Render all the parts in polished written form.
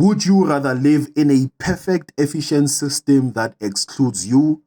Would you rather live in a perfect, efficient system that excludes you,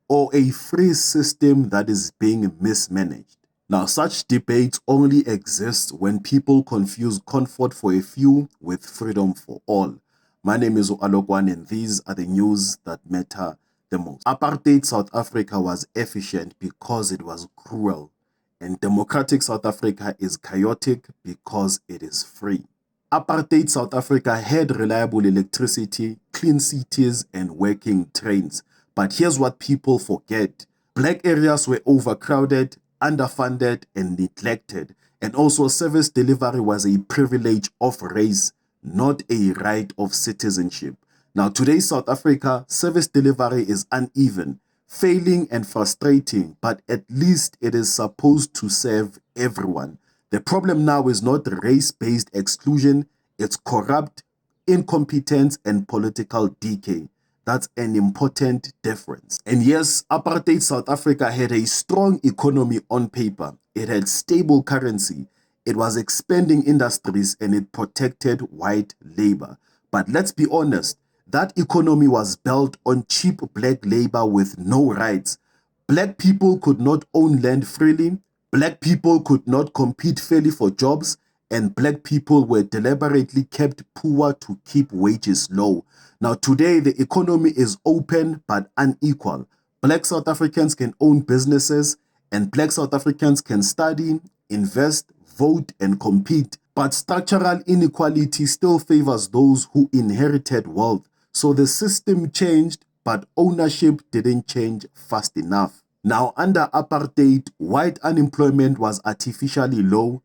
or a free system that is being mismanaged? Now, such debates only exist when people confuse comfort for a few with freedom for all. My name is Alokwan, and these are the news that matter the most. Apartheid South Africa was efficient because it was cruel, and democratic South Africa is chaotic because it is free. Apartheid South Africa had reliable electricity, clean cities, and working trains. But here's what people forget. Black areas were overcrowded, underfunded, and neglected. And also service delivery was a privilege of race, not a right of citizenship. Now, today's South Africa, service delivery is uneven, failing and frustrating, but at least it is supposed to serve everyone. The problem now is not race-based exclusion, it's corrupt, incompetence, and political decay. That's an important difference. And yes, apartheid South Africa had a strong economy on paper. It had stable currency, it was expanding industries, and it protected white labor. But let's be honest, that economy was built on cheap black labor with no rights. Black people could not own land freely, black people could not compete fairly for jobs, and black people were deliberately kept poor to keep wages low. Now today, the economy is open but unequal. Black South Africans can own businesses, and black South Africans can study, invest, vote, and compete. But structural inequality still favors those who inherited wealth. So the system changed, but ownership didn't change fast enough. Now, under apartheid, white unemployment was artificially low,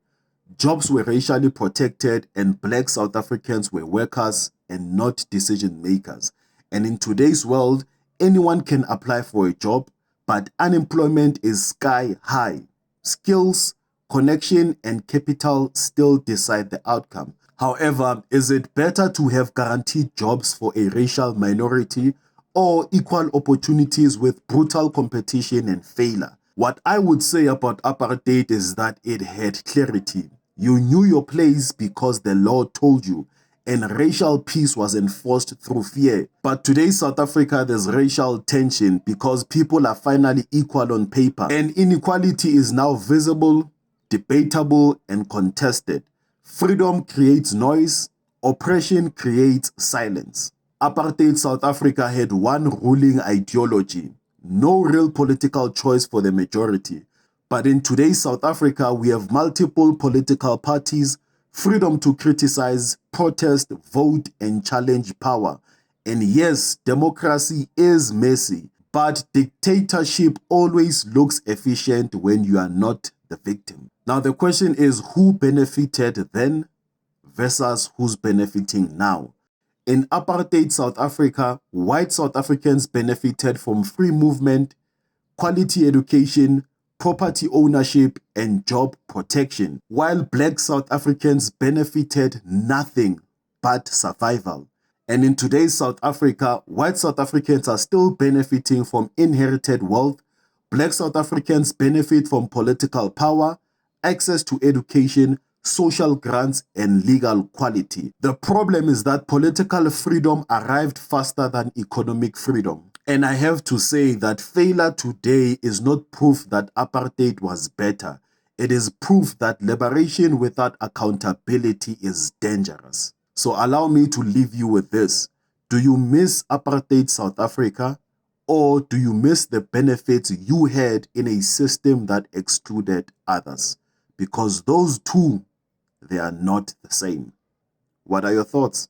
jobs were racially protected, and black South Africans were workers and not decision makers. And in today's world, anyone can apply for a job, but unemployment is sky high. Skills, connection, and capital still decide the outcome. However, is it better to have guaranteed jobs for a racial minority or equal opportunities with brutal competition and failure? What I would say about apartheid is that it had clarity. You knew your place because the law told you, and racial peace was enforced through fear. But today, South Africa, there's racial tension because people are finally equal on paper, and inequality is now visible, debatable, and contested. Freedom creates noise, oppression creates silence. Apartheid South Africa had one ruling ideology, no real political choice for the majority. But in today's South Africa, we have multiple political parties, freedom to criticize, protest, vote, and challenge power. And yes, democracy is messy, but dictatorship always looks efficient when you are not the victim. Now the question is, who benefited then versus who's benefiting now? In apartheid South Africa, white South Africans benefited from free movement, quality education, property ownership, and job protection, while black South Africans benefited nothing but survival. And in today's South Africa, white South Africans are still benefiting from inherited wealth, black South Africans benefit from political power, access to education, social grants, and legal quality. The problem is that political freedom arrived faster than economic freedom. And I have to say that failure today is not proof that apartheid was better. It is proof that liberation without accountability is dangerous. So allow me to leave you with this. Do you miss apartheid South Africa? Or do you miss the benefits you had in a system that excluded others? Because those two, they are not the same. What are your thoughts?